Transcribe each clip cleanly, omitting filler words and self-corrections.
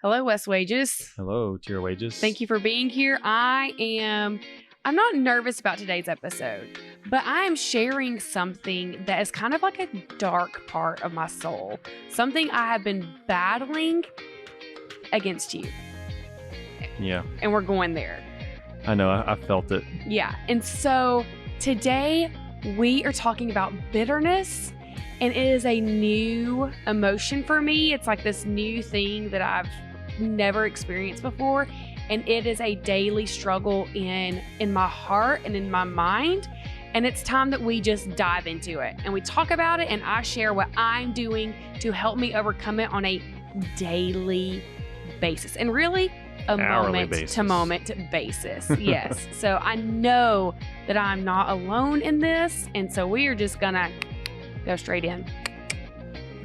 Hello, Wes Wages. Hello, Tera Wages. Thank you for being here. I'm not nervous about today's episode, but I am sharing something that is kind of like a dark part of my soul. Something I have been battling against you. Yeah. And we're going there. I know. I felt it. Yeah. And so today we are talking about bitterness. And it is a new emotion for me. It's like this new thing that I've never experienced before. And it is a daily struggle in my heart and in my mind. And it's time that we just dive into it. And we talk about it and I share what I'm doing to help me overcome it on a daily basis. And really a moment-to-moment basis. Yes. So I know that I'm not alone in this. And so we are just going to go straight in.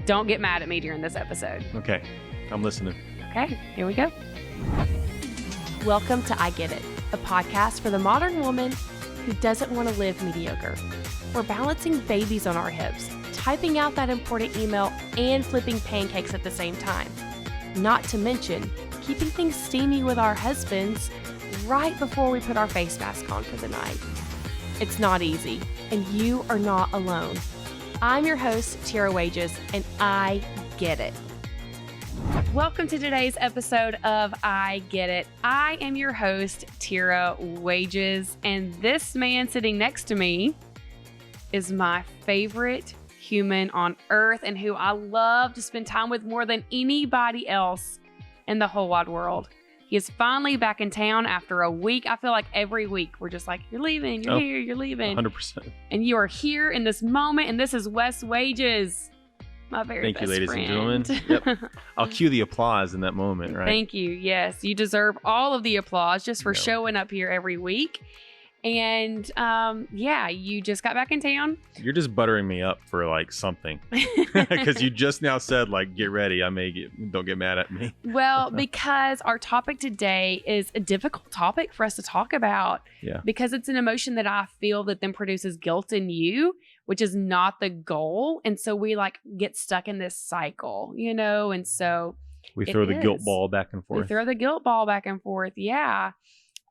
Don't get mad at me during this episode. Okay. I'm listening. Okay, here we go. Welcome to I Get It, a podcast for the modern woman who doesn't want to live mediocre. We're balancing babies on our hips, typing out that important email, and flipping pancakes at the same time. Not to mention, keeping things steamy with our husbands right before we put our face mask on for the night. It's not easy, and you are not alone. I'm your host, Tera Wages, and I get it. Welcome to today's episode of I Get It. I am your host, Tera Wages, and this man sitting next to me is my favorite human on earth and who I love to spend time with more than anybody else in the whole wide world. He is finally back in town after a week. I feel like every week we're just like, you're leaving, you're here, you're leaving. 100%. And you are here in this moment, and this is Wes Wages, my very best friend. Thank you, ladies and gentlemen. Yep. I'll cue the applause in that moment, right? Thank you. Yes, you deserve all of the applause just for showing up here every week. And you just got back in town. You're just buttering me up for like something because you just now said like, get ready. Don't get mad at me. Well, because our topic today is a difficult topic for us to talk about. Yeah. Because it's an emotion that I feel that then produces guilt in you, which is not the goal. And so we like get stuck in this cycle, and so we throw the guilt ball back and forth. Yeah.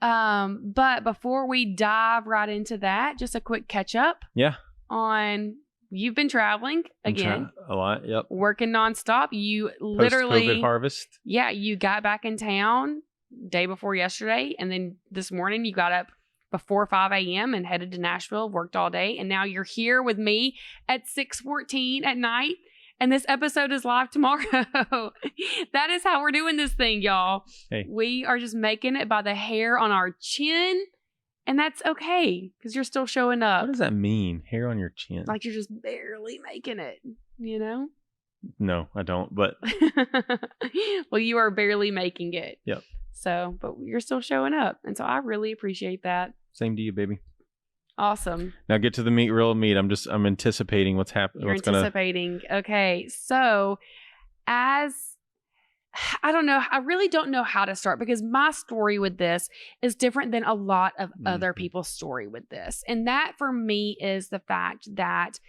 But before we dive right into that, just a quick catch up. Yeah. On you've been traveling again. A lot. Yep. Working nonstop. You literally post-COVID harvest. Yeah. You got back in town day before yesterday. And then this morning you got up before 5 a.m. and headed to Nashville, worked all day. And now you're here with me at 6:14 at night. And this episode is live tomorrow. That is how we're doing this thing, y'all. Hey. We are just making it by the hair on our chin. And that's okay, because you're still showing up. What does that mean? Hair on your chin? Like you're just barely making it, No, I don't, but. Well, you are barely making it. Yep. So, but you're still showing up. And so I really appreciate that. Same to you, baby. Awesome. Now get to the real meat. I'm anticipating what's happening. You're anticipating. Okay. So I don't know. I really don't know how to start because my story with this is different than a lot of other people's story with this. And that for me is the fact that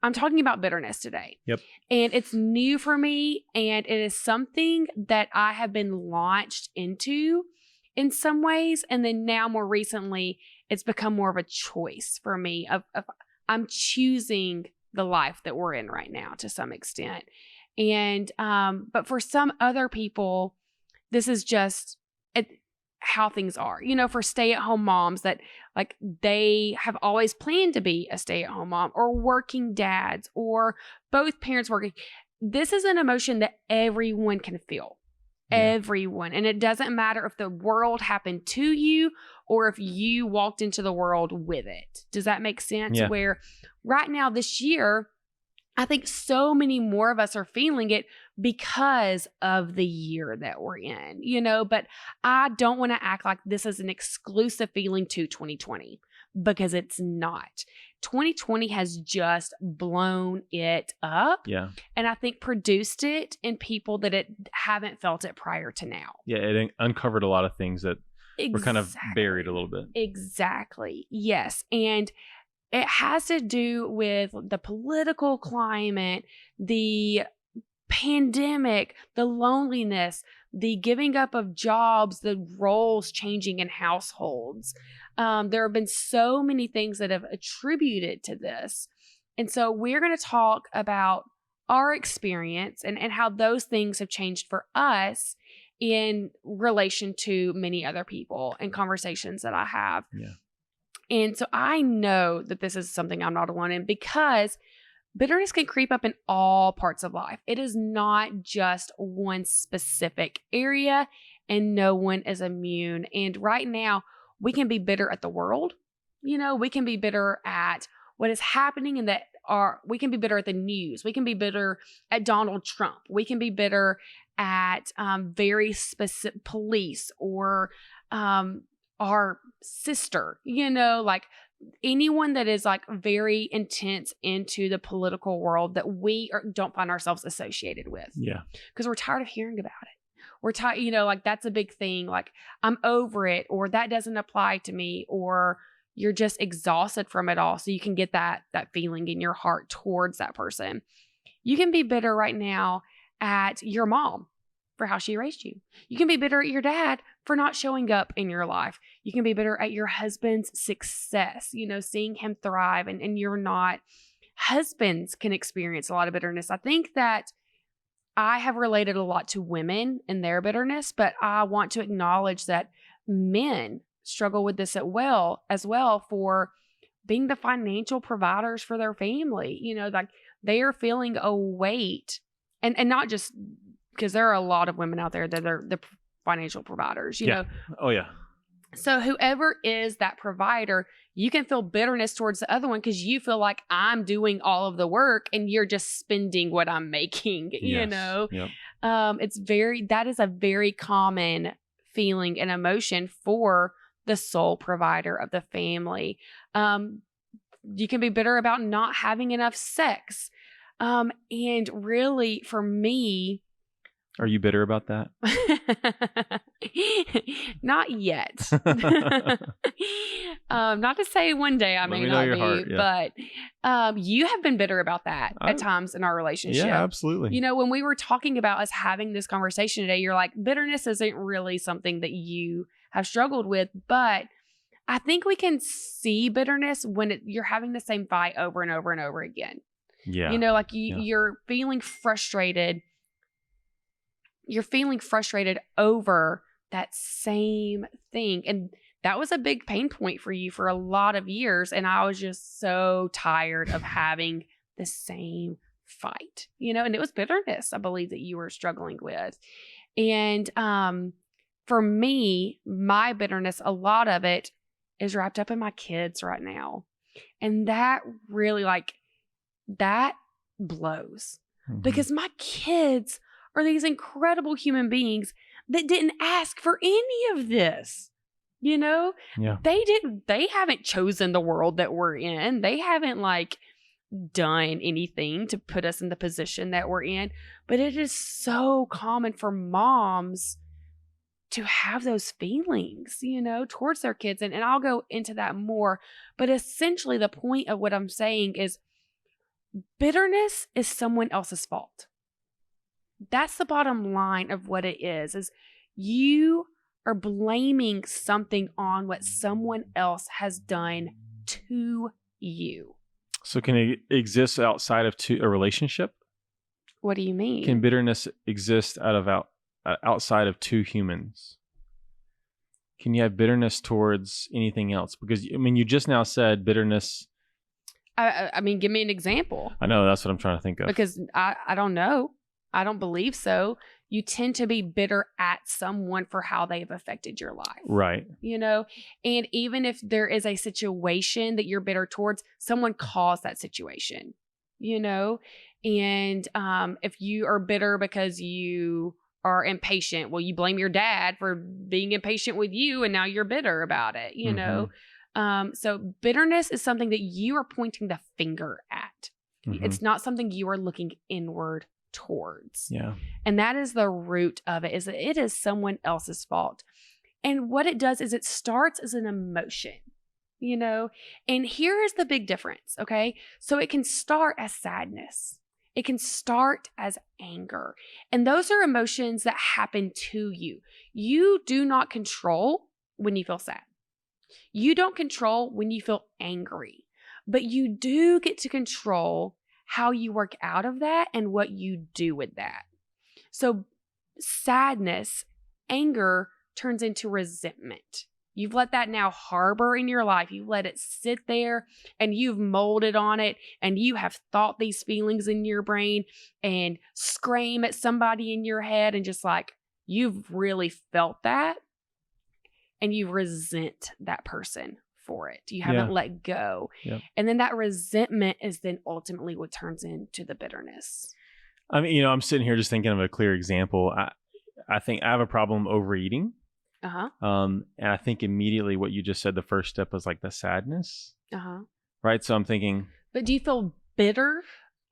I'm talking about bitterness today. Yep. And it's new for me. And it is something that I have been launched into in some ways. And then now more recently, it's become more of a choice for me of I'm choosing the life that we're in right now to some extent. And, but for some other people, this is just how things are, for stay-at-home moms that like they have always planned to be a stay-at-home mom or working dads or both parents working. This is an emotion that everyone can feel. Yeah. Everyone. And it doesn't matter if the world happened to you or if you walked into the world with it. Does that make sense? Yeah. Where right now this year, I think so many more of us are feeling it because of the year that we're in, but I don't want to act like this is an exclusive feeling to 2020 because it's not. 2020 has just blown it up. Yeah. And I think produced it in people that haven't felt it prior to now. Yeah, it uncovered a lot of things that were kind of buried a little bit. Exactly. Yes. And it has to do with the political climate, the pandemic, the loneliness, the giving up of jobs, the roles changing in households. There have been so many things that have attributed to this. And so we're going to talk about our experience and how those things have changed for us in relation to many other people and conversations that I have. Yeah. And so I know that this is something I'm not alone in, because bitterness can creep up in all parts of life. It is not just one specific area, and no one is immune. And right now, we can be bitter at the world. We can be bitter at what is happening we can be bitter at the news. We can be bitter at Donald Trump. We can be bitter at very specific police or our sister, like anyone that is like very intense into the political world that we don't find ourselves associated with. Yeah. Because we're tired of hearing about it. We're tired, like that's a big thing. Like I'm over it, or that doesn't apply to me, or you're just exhausted from it all. So you can get that feeling in your heart towards that person. You can be bitter right now at your mom for how she raised you. You can be bitter at your dad for not showing up in your life. You can be bitter at your husband's success, seeing him thrive and you're not. Husbands can experience a lot of bitterness. I think that I have related a lot to women and their bitterness, but I want to acknowledge that men struggle with this as well for being the financial providers for their family. Like they are feeling a weight, and not just because there are a lot of women out there that are the financial providers, you know. Oh yeah. So whoever is that provider, you can feel bitterness towards the other one because you feel like I'm doing all of the work and you're just spending what I'm making, Yep. That is a very common feeling and emotion for the sole provider of the family. You can be bitter about not having enough sex. And really for me, are you bitter about that? Not yet. Not to say one day I may not be, heart, yeah. but you have been bitter about that at times in our relationship. Yeah, absolutely. When we were talking about us having this conversation today, you're like, bitterness isn't really something that you have struggled with, but I think we can see bitterness when you're having the same fight over and over and over again. Yeah. You're feeling frustrated. You're feeling frustrated over that same thing. And that was a big pain point for you for a lot of years. And I was just so tired of having the same fight, and it was bitterness, I believe, that you were struggling with. And for me, my bitterness, a lot of it is wrapped up in my kids right now. And that really that blows because my kids are these incredible human beings that didn't ask for any of this. Yeah. They haven't chosen the world that we're in. They haven't done anything to put us in the position that we're in. But it is so common for moms to have those feelings, towards their kids. And I'll go into that more. But essentially the point of what I'm saying is bitterness is someone else's fault. That's the bottom line of what it is you are blaming something on what someone else has done to you. So can it exist outside of a relationship? What do you mean? Can bitterness exist outside of two humans? Can you have bitterness towards anything else? Because you just now said bitterness. I mean, give me an example. I know, that's what I'm trying to think of. Because I don't know. I don't believe so. You tend to be bitter at someone for how they've affected your life. Right. And even if there is a situation that you're bitter towards, someone caused that situation, and if you are bitter because you are impatient, well, you blame your dad for being impatient with you and now you're bitter about it, So bitterness is something that you are pointing the finger at. It's not something you are looking inward towards. Yeah. And that is the root of it, is that it is someone else's fault. And what it does is it starts as an emotion, and here is the big difference. Okay. So it can start as sadness. It can start as anger. And those are emotions that happen to you. You do not control when you feel sad. You don't control when you feel angry, but you do get to control how you work out of that and what you do with that. So sadness, anger turns into resentment. You've let that now harbor in your life. You've let it sit there and you've molded on it and you have thought these feelings in your brain and scream at somebody in your head and just like, you've really felt that and you resent that person for it. You haven't let go. Yep. And then that resentment is then ultimately what turns into the bitterness. I mean, I'm sitting here just thinking of a clear example. I think I have a problem overeating. And I think immediately what you just said, the first step was like the sadness. Right. So I'm thinking. But do you feel bitter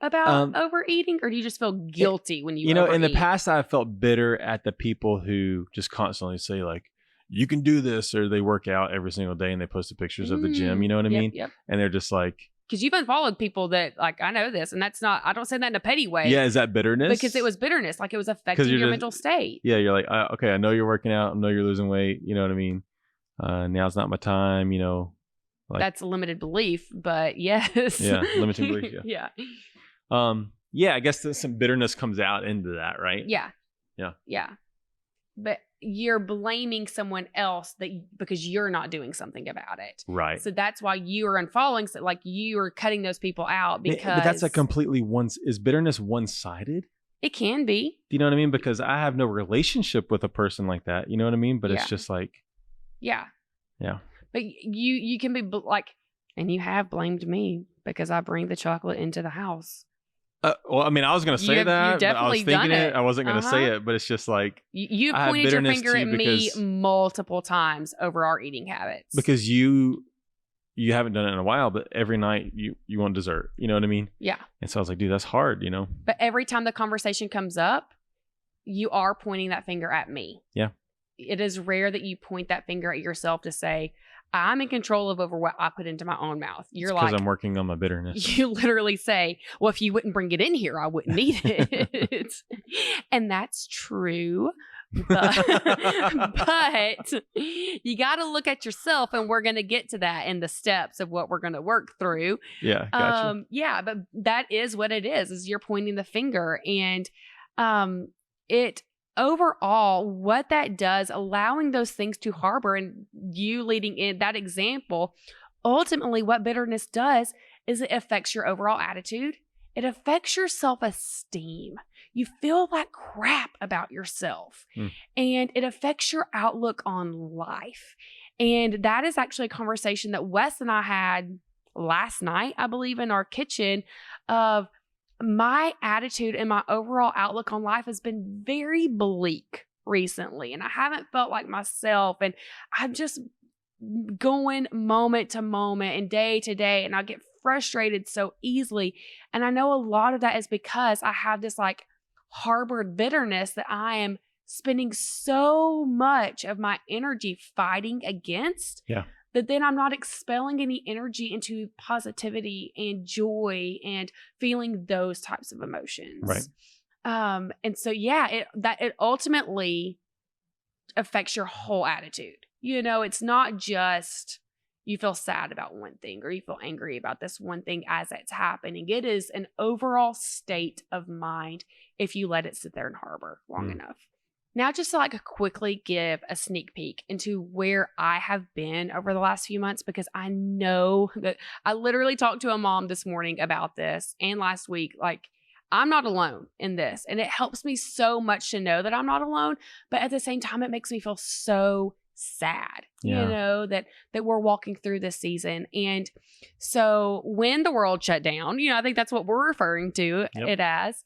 about overeating, or do you just feel guilty when you overeat? In the past, I felt bitter at the people who just constantly say like, you can do this, or they work out every single day and they post the pictures of the gym. You know what I mean? Yep. And they're just like. Because you've unfollowed people that like, I know this, and that's not, I don't say that in a petty way. Yeah, is that bitterness? Because it was bitterness, like it was affecting your mental state. Yeah, you're like, okay, I know you're working out, I know you're losing weight, you know what I mean? Now's not my time, Like, that's a limited belief, but yes. Yeah, limiting belief, yeah. Yeah, I guess some bitterness comes out into that, right? Yeah. But you're blaming someone else because you're not doing something about it. Right. So that's why you are unfollowing. So like you are cutting those people out because. But that's a completely is bitterness one-sided? It can be. Do you know what I mean? Because I have no relationship with a person like that. You know what I mean? But it's just like. Yeah. Yeah. But you can be like, and you have blamed me because I bring the chocolate into the house. Well, I mean, I was going to say that, but I was thinking it. I wasn't going to say it, but it's just like. You pointed your finger at me multiple times over our eating habits. Because you haven't done it in a while, but every night you want dessert. You know what I mean? Yeah. And so I was like, dude, that's hard, But every time the conversation comes up, you are pointing that finger at me. Yeah. It is rare that you point that finger at yourself to say, I'm in control over what I put into my own mouth. You're like, because I'm working on my bitterness. You literally say, well, if you wouldn't bring it in here, I wouldn't eat it. And that's true. But you got to look at yourself, and we're going to get to that in the steps of what we're going to work through. Yeah. Gotcha. Yeah. But that is what it is you're pointing the finger, and overall, what that does, allowing those things to harbor and you leading in that example, ultimately what bitterness does is it affects your overall attitude. It affects your self-esteem. You feel like crap about yourself, and it affects your outlook on life. And that is actually a conversation that Wes and I had last night, I believe, in our kitchen of my attitude and my overall outlook on life has been very bleak recently. And I haven't felt like myself. And I'm just going moment to moment and day to day. And I get frustrated so easily. And I know a lot of that is because I have this like harbored bitterness that I am spending so much of my energy fighting against. Yeah. That then I'm not expelling any energy into positivity and joy and feeling those types of emotions. Right. And so, yeah, it ultimately affects your whole attitude. It's not just you feel sad about one thing or you feel angry about this one thing as it's happening. It is an overall state of mind if you let it sit there and harbor long enough. Now, just to like quickly give a sneak peek into where I have been over the last few months, because I know that I literally talked to a mom this morning about this and last week. Like, I'm not alone in this. And it helps me so much to know that I'm not alone. But at the same time, it makes me feel so sad, that we're walking through this season. And so when the world shut down, I think that's what we're referring to it as.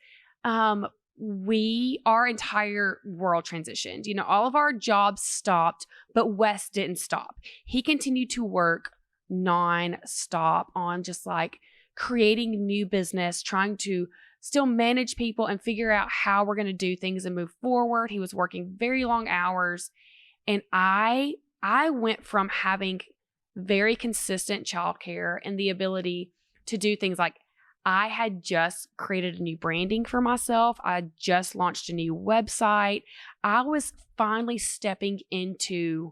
Our entire world transitioned. All of our jobs stopped, but Wes didn't stop. He continued to work non-stop on just like creating new business, trying to still manage people and figure out how we're going to do things and move forward. He was working very long hours. And I went from having very consistent childcare and the ability to do things like I had just created a new branding for myself. I just launched a new website. I was finally stepping into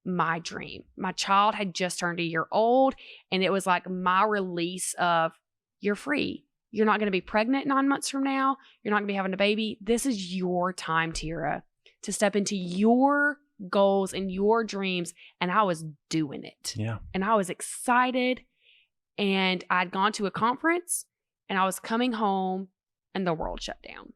my dream. My child had just turned a year old, and it was like my release of, you're free. You're not going to be pregnant 9 months from now. You're not going to be having a baby. This is your time, Tera, to step into your goals and your dreams. And I was doing it. Yeah. And I was excited. And I'd gone to a conference, and I was coming home, and the world shut down.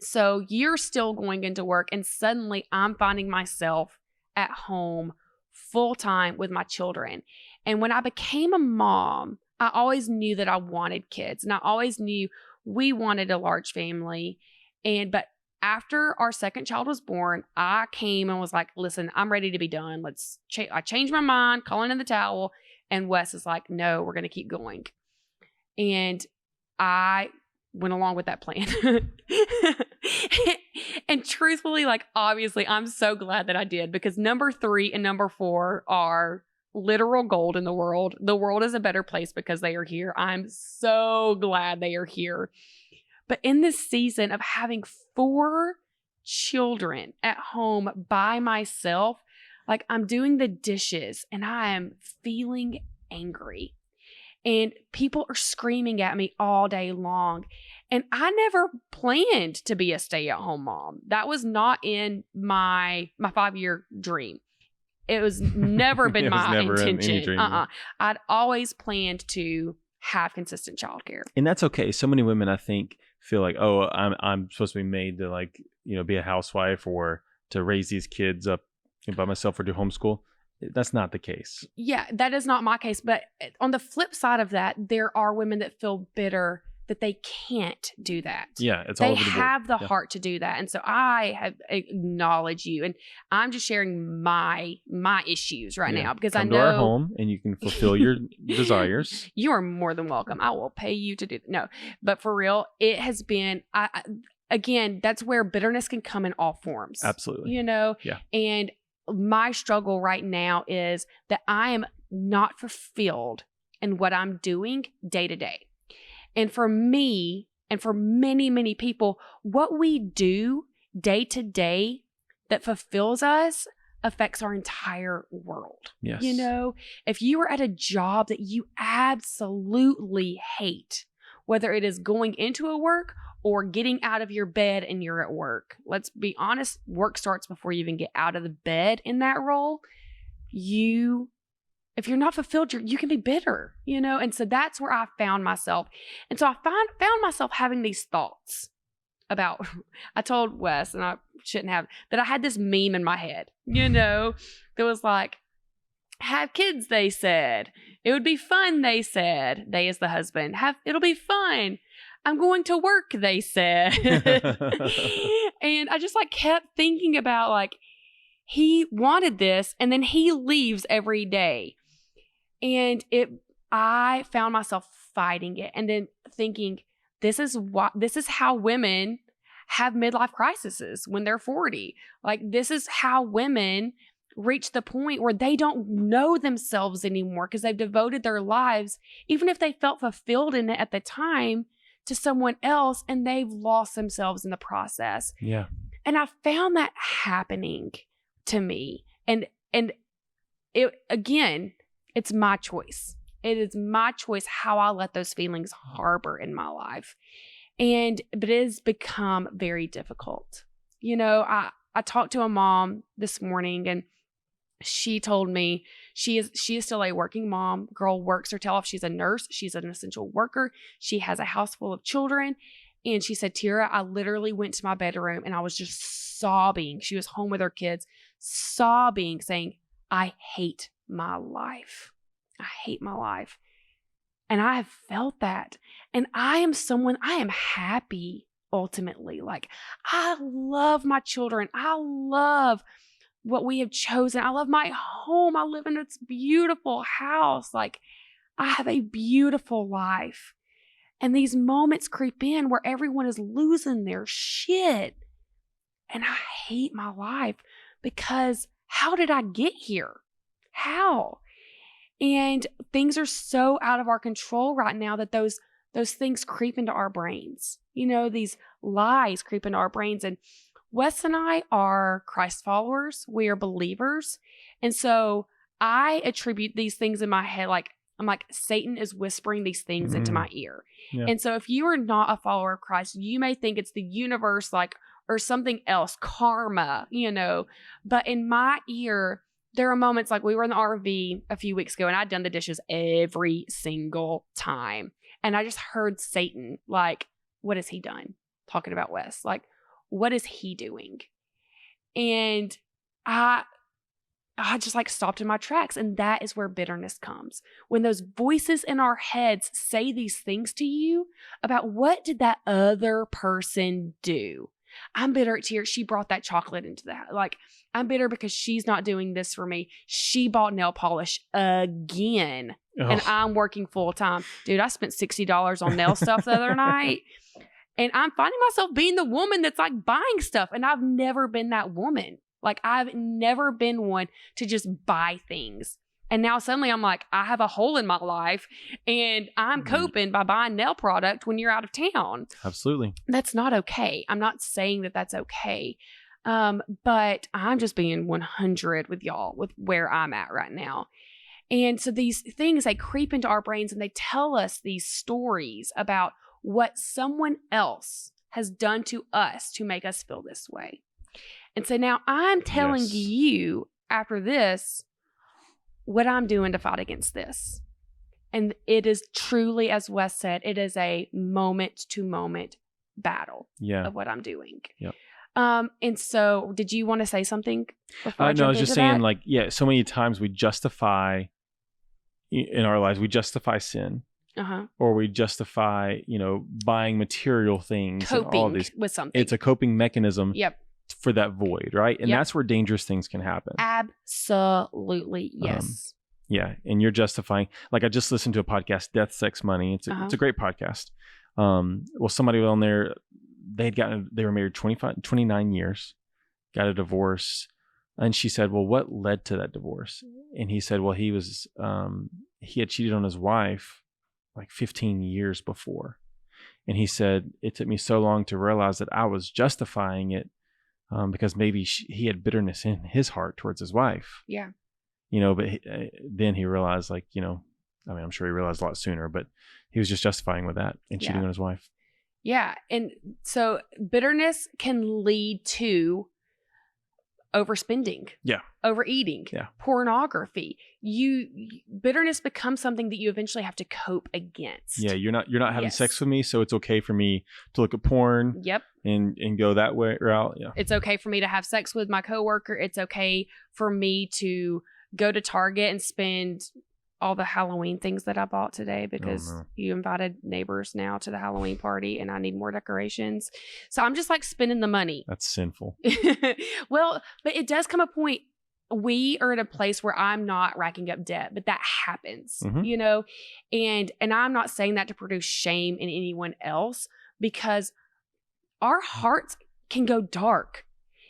So you're still going into work, and suddenly I'm finding myself at home full time with my children. And when I became a mom, I always knew that I wanted kids, and I always knew we wanted a large family. But after our second child was born, I came and was like, listen, I'm ready to be done. I changed my mind, calling in the towel. And Wes is like, no, we're going to keep going. And I went along with that plan. And truthfully, like, obviously, I'm so glad that I did, because number 3 and number 4 are literal gold in the world. The world is a better place because they are here. I'm so glad they are here. But in this season of having 4 children at home by myself, like, I'm doing the dishes and I am feeling angry. And people are screaming at me all day long. And I never planned to be a stay-at-home mom. That was not in my 5-year dream. It was never been my intention. I'd always planned to have consistent childcare. And that's okay. So many women, I think, feel like, oh, I'm supposed to be made to, like, be a housewife or to raise these kids up by myself or do homeschool. That's not the case. Yeah, that is not my case. But on the flip side of that, there are women that feel bitter that they can't do that. Yeah, it's all over the board. They have the heart to do that. And so I have acknowledged you, and I'm just sharing my issues right now, because I know to our home and you can fulfill your desires. You are more than welcome. I will pay you to do that. No, but for real, it has been, again, that's where bitterness can come in all forms. Absolutely. Yeah. And my struggle right now is that I am not fulfilled in what I'm doing day to day. And for me, and for many, many people, what we do day to day that fulfills us affects our entire world. Yes. If you are at a job that you absolutely hate, whether it is going into a work or getting out of your bed and you're at work, let's be honest, work starts before you even get out of the bed in that role. If you're not fulfilled, you can be bitter, And so that's where I found myself. And so I found myself having these thoughts about, I told Wes, and I shouldn't have, that I had this meme in my head, that was like, have kids, they said. It would be fun, they said. They as the husband. It'll be fun. I'm going to work, they said. And I just kept thinking about he wanted this, and then he leaves every day. And I found myself fighting it, and then thinking, this is how women have midlife crises when they're 40. This is how women reach the point where they don't know themselves anymore because they've devoted their lives, even if they felt fulfilled in it at the time, to someone else, and they've lost themselves in the process. Yeah. And I found that happening to me. And it, again, it's my choice. It is my choice how I let those feelings harbor in my life. But it has become very difficult. I talked to a mom this morning, and she told me she is still a working mom. Girl works her tail off. She's a nurse. She's an essential worker. She has a house full of children. And she said, Tera, I literally went to my bedroom and I was just sobbing. She was home with her kids, sobbing, saying, I hate my life. I hate my life. And I have felt that. And I am happy ultimately. I love my children. I love what we have chosen. I love my home. I live in this beautiful house. I have a beautiful life. And these moments creep in where everyone is losing their shit. And I hate my life because how did I get here? How? And things are so out of our control right now that those those things creep into our brains. These lies creep into our brains. And Wes and I are Christ followers. We are believers. And so I attribute these things in my head, I'm like, Satan is whispering these things into my ear. Yeah. And so if you are not a follower of Christ, you may think it's the universe, or something else, karma, But in my ear, there are moments like we were in the RV a few weeks ago and I'd done the dishes every single time. And I just heard Satan, what has he done? Talking about Wes. What is he doing? And I just stopped in my tracks. And that is where bitterness comes. When those voices in our heads say these things to you about what did that other person do? I'm bitter at Tera. She brought that chocolate into the house. I'm bitter because she's not doing this for me. She bought nail polish again. Oh. And I'm working full time. Dude, I spent $60 on nail stuff the other night. And I'm finding myself being the woman that's buying stuff. And I've never been that woman. I've never been one to just buy things. And now suddenly I'm I have a hole in my life and I'm coping by buying nail product when you're out of town. Absolutely. That's not okay. I'm not saying that that's okay. But I'm just being 100 with y'all with where I'm at right now. And so these things, they creep into our brains and they tell us these stories about what someone else has done to us to make us feel this way. And so now I'm telling you after this what I'm doing to fight against this. And it is truly, as Wes said, it is a moment to moment battle of what I'm doing. Yep. And so did you want to say something before No, I was just saying so many times we justify in our lives, we justify sin. Or we justify, buying material things, coping and all of these with something. It's a coping mechanism. Yep. For that void, right? And that's where dangerous things can happen. Absolutely, yes. And you're justifying. I just listened to a podcast, Death, Sex, Money. It's a great podcast. Well, somebody on there, they were married 29 years, got a divorce, and she said, "Well, what led to that divorce?" And he said, "Well, he had cheated on his wife 15 years before," and he said, "It took me so long to realize that I was justifying it." Because maybe he had bitterness in his heart towards his wife. Yeah. But then he realized, I'm sure he realized a lot sooner, but he was just justifying with that and cheating on his wife. Yeah. And so bitterness can lead to overspending. Yeah. Overeating. Yeah. Pornography. Bitterness becomes something that you eventually have to cope against. Yeah. You're not having sex with me, so it's okay for me to look at porn. Yep. And go that way route. Yeah. It's okay for me to have sex with my coworker. It's okay for me to go to Target and spend all the Halloween things that I bought today because you invited neighbors now to the Halloween party and I need more decorations. So I'm just spending the money. That's sinful. Well, but it does come a point. We are at a place where I'm not racking up debt, but that happens, and I'm not saying that to produce shame in anyone else because our hearts can go dark.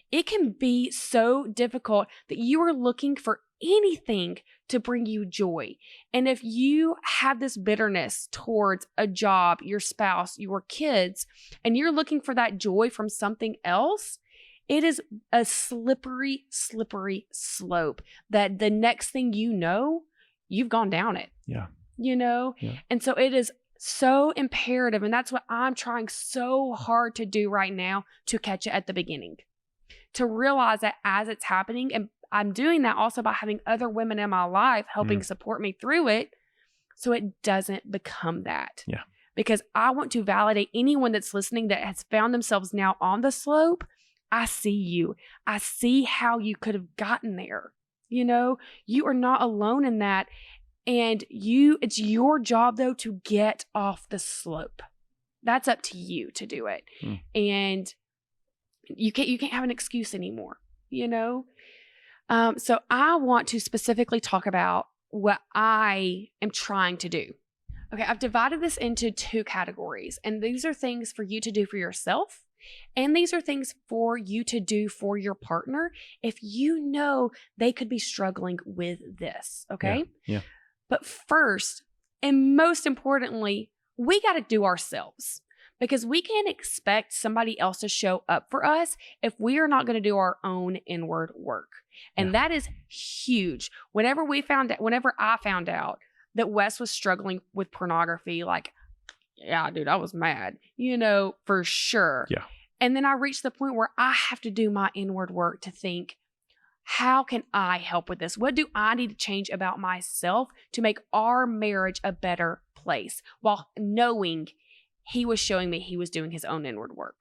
It can be so difficult that you are looking for anything to bring you joy. And if you have this bitterness towards a job, your spouse, your kids, and you're looking for that joy from something else, it is a slippery, slippery slope that the next thing you know, you've gone down it. Yeah. Yeah. And so it is so imperative. And that's what I'm trying so hard to do right now, to catch it at the beginning, to realize that as it's happening. And I'm doing that also by having other women in my life helping support me through it, so it doesn't become that. Yeah. Because I want to validate anyone that's listening that has found themselves now on the slope. I see you. I see how you could have gotten there. You are not alone in that. And it's your job though to get off the slope. That's up to you to do it. And you can't have an excuse anymore, So I want to specifically talk about what I am trying to do. Okay, I've divided this into 2 categories, and these are things for you to do for yourself, and these are things for you to do for your partner if they could be struggling with this, okay? Yeah. But first, and most importantly, we got to do ourselves, because we can't expect somebody else to show up for us if we are not going to do our own inward work. And that is huge. Whenever I found out that Wes was struggling with pornography, like, yeah, dude, I was mad, for sure. Yeah. And then I reached the point where I have to do my inward work to think, how can I help with this? What do I need to change about myself to make our marriage a better place? While knowing he was showing me he was doing his own inward work.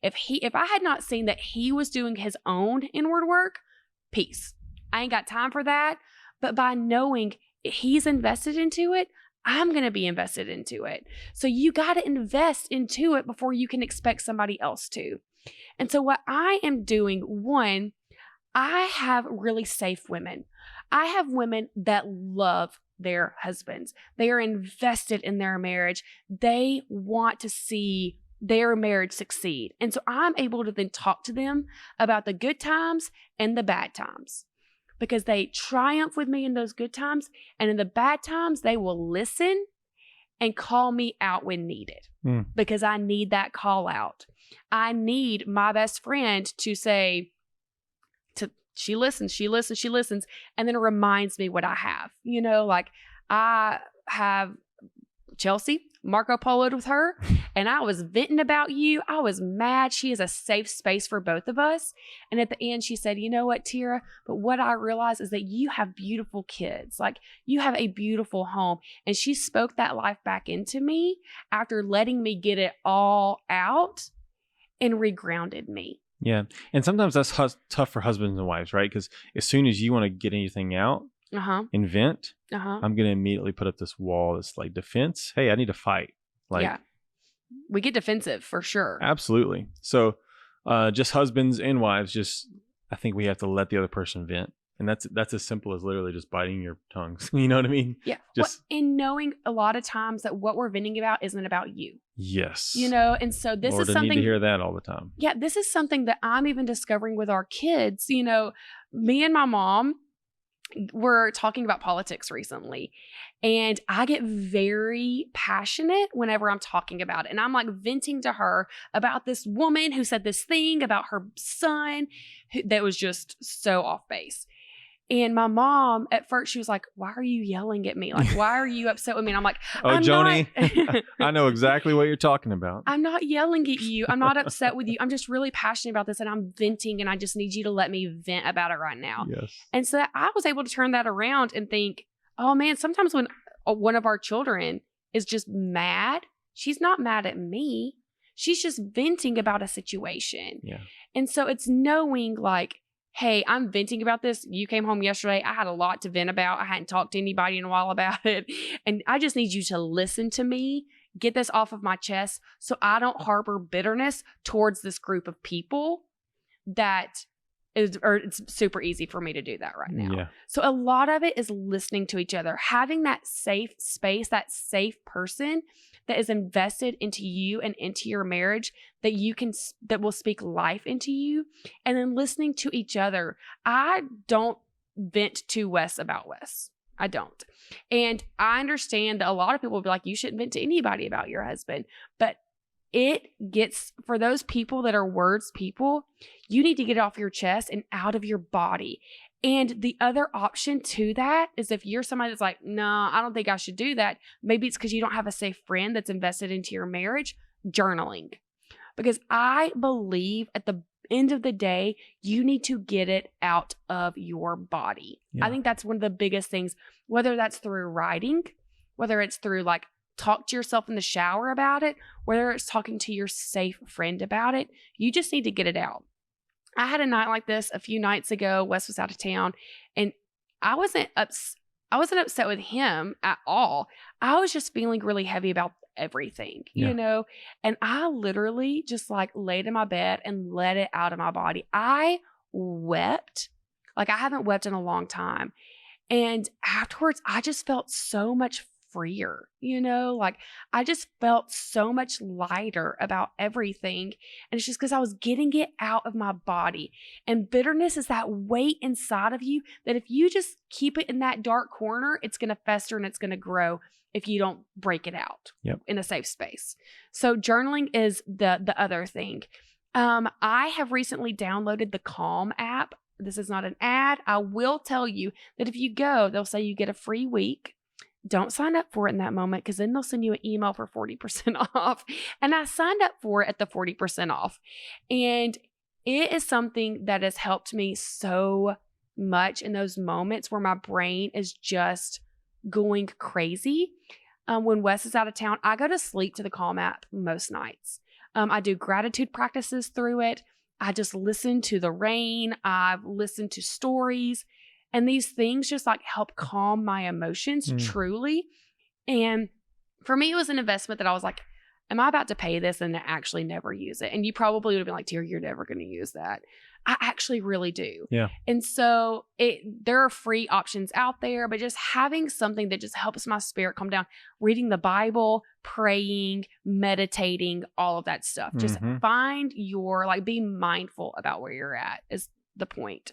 If I had not seen that he was doing his own inward work, peace. I ain't got time for that. But by knowing he's invested into it, I'm going to be invested into it. So you got to invest into it before you can expect somebody else to. And so what I am doing, one, I have really safe women. I have women that love their husbands. They are invested in their marriage. They want to see their marriage succeed. And so I'm able to then talk to them about the good times and the bad times, because they triumph with me in those good times. And in the bad times, they will listen and call me out when needed, because I need that call out. I need my best friend to say, she listens, and then it reminds me what I have. Like I have Chelsea, Marco Polo'd with her, and I was venting about you. I was mad. She is a safe space for both of us. And at the end, she said, you know what, Tera, but what I realized is that you have beautiful kids. Like, you have a beautiful home. And she spoke that life back into me after letting me get it all out and regrounded me. Yeah. And sometimes that's tough for husbands and wives, right? Because as soon as you want to get anything out and vent, I'm going to immediately put up this wall that's like defense. Hey, I need to fight. Like, we get defensive for sure. Absolutely. So just husbands and wives, I think we have to let the other person vent. And that's as simple as literally just biting your tongues. You know what I mean? Yeah. And knowing a lot of times that what we're venting about isn't about you. Yes. And so this Lord, is something. I need to hear that all the time. Yeah. This is something that I'm even discovering with our kids. Me and my mom were talking about politics recently, and I get very passionate whenever I'm talking about it. And I'm like venting to her about this woman who said this thing about her son that was just so off base. And my mom, at first, she was like, why are you yelling at me? Like, why are you upset with me? And I'm like, Joni, I know exactly what you're talking about. I'm not yelling at you. I'm not upset with you. I'm just really passionate about this, and I'm venting, and I just need you to let me vent about it right now. Yes. And so I was able to turn that around and think, oh man, sometimes when one of our children is just mad, she's not mad at me. She's just venting about a situation. Yeah. And so it's knowing like, hey, I'm venting about this. You came home yesterday. I had a lot to vent about. I hadn't talked to anybody in a while about it. And I just need you to listen to me, get this off of my chest so I don't harbor bitterness towards this group of people it's super easy for me to do that right now. Yeah. So a lot of it is listening to each other, having that safe space, that safe person that is invested into you and into your marriage that will speak life into you, and then listening to each other. I don't vent to Wes about Wes. I don't. And I understand that a lot of people will be like, you shouldn't vent to anybody about your husband, but for those people that are words people, you need to get it off your chest and out of your body. And the other option to that is if you're somebody that's like, no, I don't think I should do that. Maybe it's because you don't have a safe friend that's invested into your marriage, journaling. Because I believe at the end of the day, you need to get it out of your body. Yeah. I think that's one of the biggest things, whether that's through writing, whether it's through like talk to yourself in the shower about it, whether it's talking to your safe friend about it, you just need to get it out. I had a night like this a few nights ago. Wes was out of town, and I wasn't upset with him at all. I was just feeling really heavy about everything, you know? And I literally just like laid in my bed and let it out of my body. I wept like I haven't wept in a long time. And afterwards, I just felt so much freer, like I just felt so much lighter about everything. And it's just because I was getting it out of my body. And bitterness is that weight inside of you that if you just keep it in that dark corner, it's going to fester and it's going to grow. if you don't break it out Yep. in a safe space. So journaling is the other thing. I have recently downloaded the Calm app. This is not an ad. I will tell you that if you go, they'll say you get a free week. Don't sign up for it in that moment, because then they'll send you an email for 40% off. And I signed up for it at the 40% off. And it is something that has helped me so much in those moments where my brain is just going crazy. When Wes is out of town, I go to sleep to the Calm app most nights. I do gratitude practices through it. I just listen to the rain. I've listened to stories. And these things just like help calm my emotions truly. And for me, it was an investment that I was like, am I about to pay this and actually never use it? And you probably would have been like, Tera, you're never going to use that. I actually really do. Yeah. And so there are free options out there, but just having something that just helps my spirit calm down, reading the Bible, praying, meditating, all of that stuff. Just find be mindful about where you're at is the point.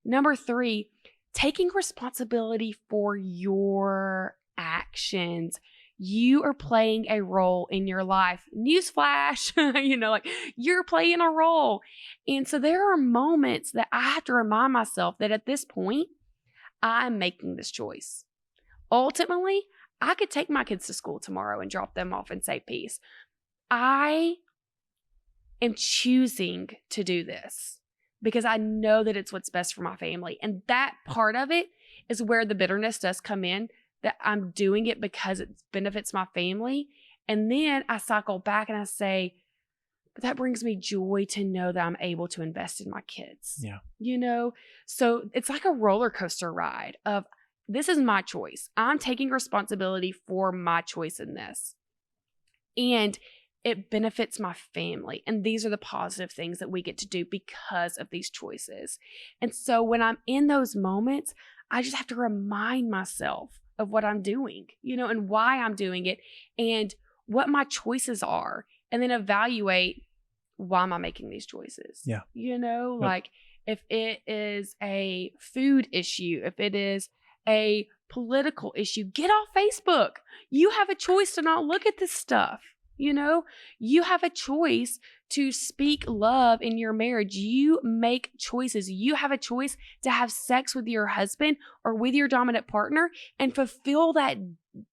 Number 3, taking responsibility for your actions. You are playing a role in your life. Newsflash, you're playing a role. And so there are moments that I have to remind myself that at this point, I'm making this choice. Ultimately, I could take my kids to school tomorrow and drop them off and say peace. I am choosing to do this because I know that it's what's best for my family. And that part of it is where the bitterness does come in, that I'm doing it because it benefits my family. And then I cycle back and I say, but that brings me joy to know that I'm able to invest in my kids. Yeah. So it's like a roller coaster ride of, this is my choice. I'm taking responsibility for my choice in this. And it benefits my family. And these are the positive things that we get to do because of these choices. And so when I'm in those moments, I just have to remind myself of what I'm doing, and why I'm doing it and what my choices are, and then evaluate, why am I making these choices? Yeah. Like if it is a food issue, if it is a political issue, get off Facebook. You have a choice to not look at this stuff. You have a choice to speak love in your marriage. You make choices. You have a choice to have sex with your husband or with your dominant partner and fulfill that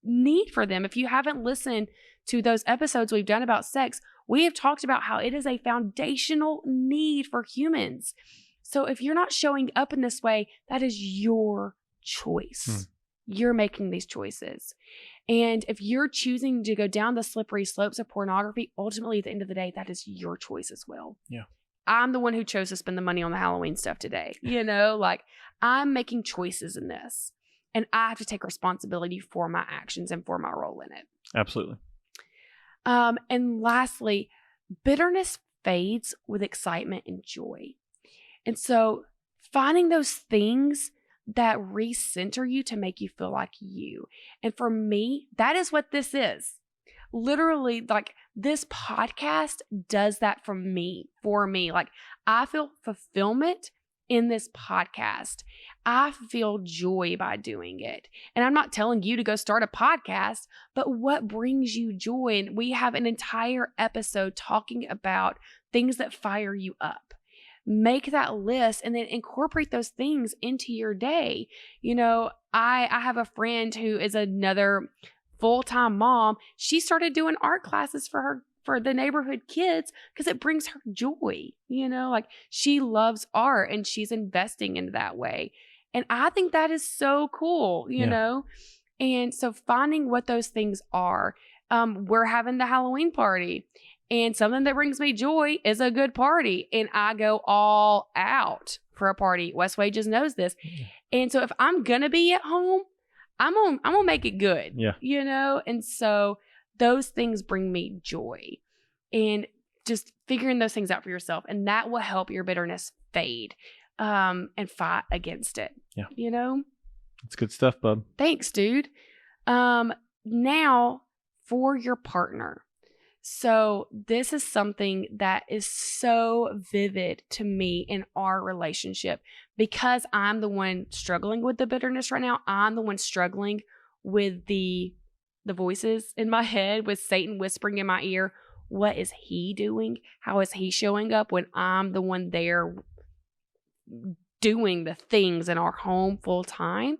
need for them. If you haven't listened to those episodes we've done about sex, we have talked about how it is a foundational need for humans. So if you're not showing up in this way, that is your choice. You're making these choices. And if you're choosing to go down the slippery slopes of pornography, ultimately at the end of the day, that is your choice as well. Yeah. I'm the one who chose to spend the money on the Halloween stuff today. I'm making choices in this, and I have to take responsibility for my actions and for my role in it. Absolutely. And lastly, bitterness fades with excitement and joy. And so finding those things that recenter you to make you feel like you. And for me, that is what this is. Literally, like, this podcast does that for me. Like, I feel fulfillment in this podcast. I feel joy by doing it. And I'm not telling you to go start a podcast, but what brings you joy? And we have an entire episode talking about things that fire you up. Make that list and then incorporate those things into your day. I have a friend who is another full-time mom. She started doing art classes for the neighborhood kids because it brings her joy. Like, she loves art and she's investing in that way. And I think that is so cool, And so finding what those things are. We're having the Halloween party. And something that brings me joy is a good party. And I go all out for a party. Wes Wages knows this. And so if I'm going to be at home, I'm gonna make it good. Yeah. And so those things bring me joy. And just figuring those things out for yourself. And that will help your bitterness fade and fight against it. Yeah. It's good stuff, bub. Thanks, dude. Now for your partner. So this is something that is so vivid to me in our relationship because I'm the one struggling with the bitterness right now. I'm the one struggling with the voices in my head, with Satan whispering in my ear. What is he doing? How is he showing up when I'm the one there doing the things in our home full time?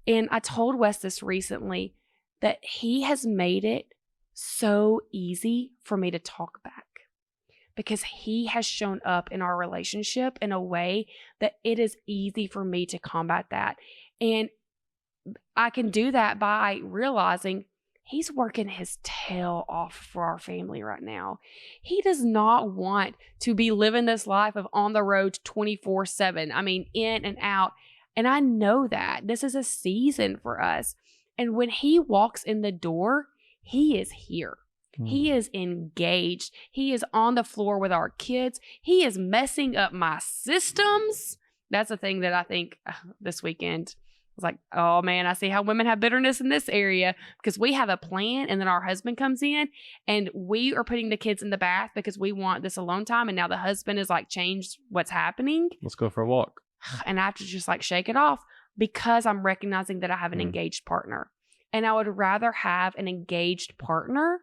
And I told Wes this recently, that he has made it so easy for me to talk back, because he has shown up in our relationship in a way that it is easy for me to combat that. And I can do that by realizing he's working his tail off for our family right now. He does not want to be living this life of on the road 24/7. I mean, in and out. And I know that this is a season for us. And when he walks in the door, he is here. He is engaged. He is on the floor with our kids. He is messing up my systems. That's the thing that I think this weekend was like, oh man, I see how women have bitterness in this area, because we have a plan and then our husband comes in and we are putting the kids in the bath because we want this alone time. And now the husband is like, changed what's happening. Let's go for a walk. And I have to just like shake it off, because I'm recognizing that I have an engaged partner. And I would rather have an engaged partner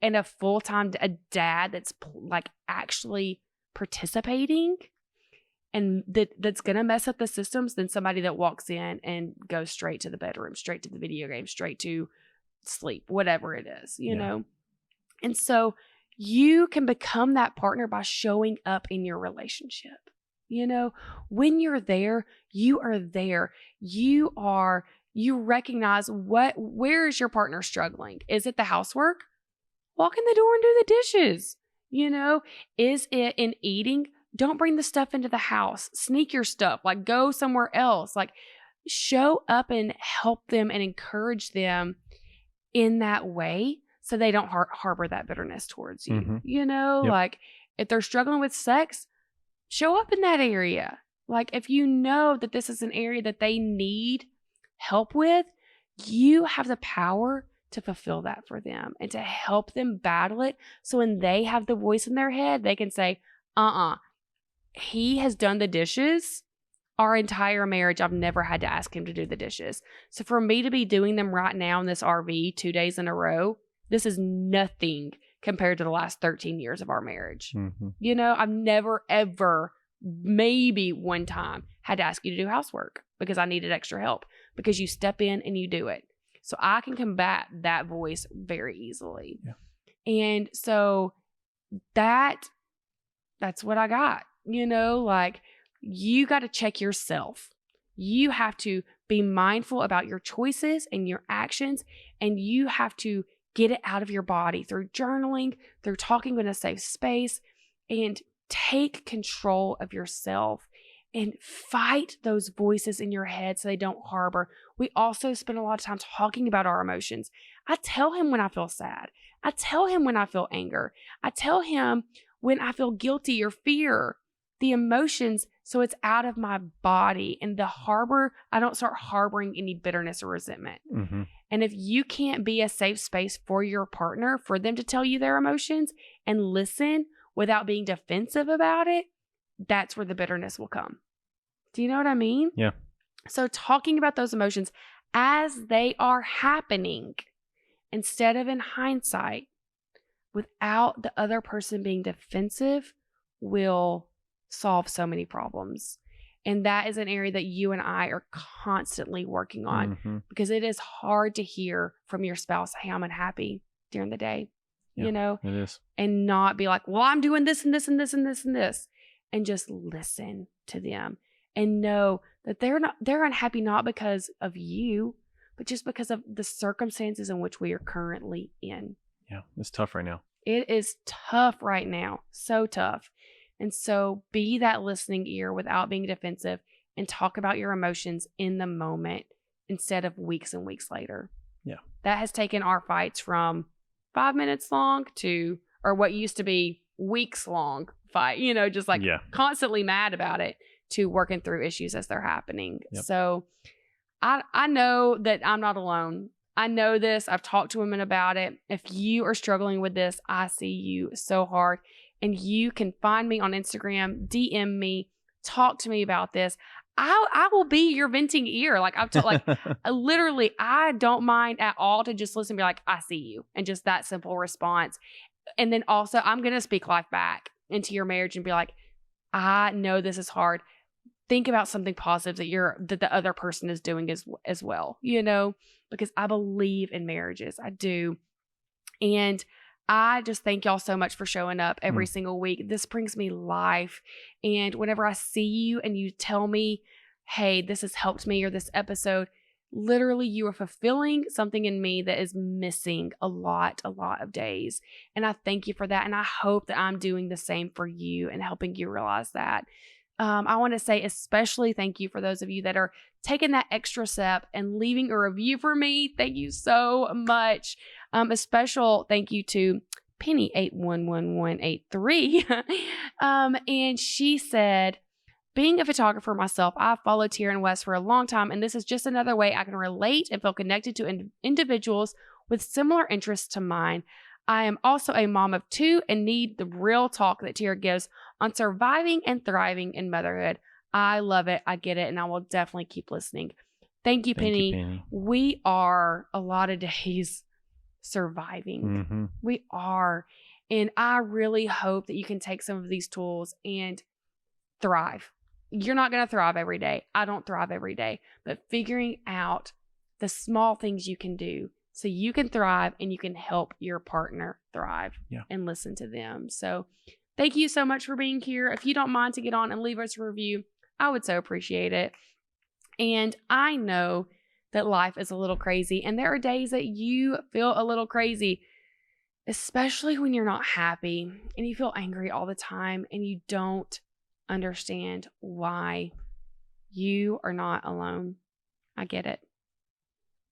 and a full-time dad that's like actually participating and that's going to mess up the systems than somebody that walks in and goes straight to the bedroom, straight to the video game, straight to sleep, whatever it is, you know? And so you can become that partner by showing up in your relationship. You know, when you're there, you are there. You recognize where is your partner struggling? Is it the housework? Walk in the door and do the dishes. You know, is it in eating? Don't bring the stuff into the house. Sneak your stuff, like go somewhere else. Like show up and help them and encourage them in that way so they don't harbor that bitterness towards you. You know, like if they're struggling with sex, show up in that area. Like if you know that this is an area that they need help with, you have the power to fulfill that for them and to help them battle it. So when they have the voice in their head, they can say, he has done the dishes our entire marriage. I've never had to ask him to do the dishes. So for me to be doing them right now in this RV 2 days in a row, this is nothing compared to the last 13 years of our marriage. You know, I've never, ever, maybe one time had to ask you to do housework because I needed extra help, because you step in and you do it. So I can combat that voice very easily. And so that's what I got, you know, like you got to check yourself. You have to be mindful about your choices and your actions, and you have to get it out of your body through journaling, through talking in a safe space, and take control of yourself and fight those voices in your head so they don't harbor. We also spend a lot of time talking about our emotions. I tell him when I feel sad. I tell him when I feel anger. I tell him when I feel guilty or fear, the emotions, so it's out of my body. And I don't start harboring any bitterness or resentment. And if you can't be a safe space for your partner, for them to tell you their emotions and listen without being defensive about it, that's where the bitterness will come. Do you know what I mean? Yeah. So talking about those emotions as they are happening instead of in hindsight, without the other person being defensive, will solve so many problems. And that is an area that you and I are constantly working on, because it is hard to hear from your spouse, hey, I'm unhappy during the day, you know, it is. And not be like, well, I'm doing this and this and this and this and this, and just listen to them and know that they're unhappy, not because of you, but just because of the circumstances in which we are currently in. Yeah. It's tough right now. It is tough right now. So tough. And so be that listening ear without being defensive, and talk about your emotions in the moment instead of weeks and weeks later. Yeah. That has taken our fights from 5 minutes long to, or what used to be weeks long fight, you know, just like constantly mad about it, to working through issues as they're happening. So I know that I'm not alone. I know this. I've talked to women about it. If you are struggling with this, I see you so hard. And you can find me on Instagram, DM me, talk to me about this. I will be your venting ear. Like literally, I don't mind at all to just listen and be like, I see you. And just that simple response. And then also I'm going to speak life back into your marriage and be like, I know this is hard. Think about something positive that the other person is doing as well, because I believe in marriages. I do. And I just thank y'all so much for showing up every single week. This brings me life. And whenever I see you and you tell me, hey, this has helped me, or this episode, literally you are fulfilling something in me that is missing a lot of days. And I thank you for that. And I hope that I'm doing the same for you and helping you realize that. I want to say especially thank you for those of you that are taking that extra step and leaving a review for me. Thank you so much. A special thank you to Penny 811183. And she said, being a photographer myself, I've followed Tera and Wes for a long time, and this is just another way I can relate and feel connected to individuals with similar interests to mine. I am also a mom of 2 and need the real talk that Tera gives on surviving and thriving in motherhood. I love it. I get it. And I will definitely keep listening. Thank you, Penny. We are a lot of days surviving. Mm-hmm. We are. And I really hope that you can take some of these tools and thrive. You're not going to thrive every day. I don't thrive every day. But figuring out the small things you can do so you can thrive and you can help your partner thrive and listen to them. So thank you so much for being here. If you don't mind to get on and leave us a review, I would so appreciate it. And I know that life is a little crazy, and there are days that you feel a little crazy, especially when you're not happy and you feel angry all the time and you don't understand why. You are not alone. I get it.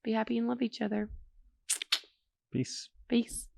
Be happy and love each other. Peace. Peace.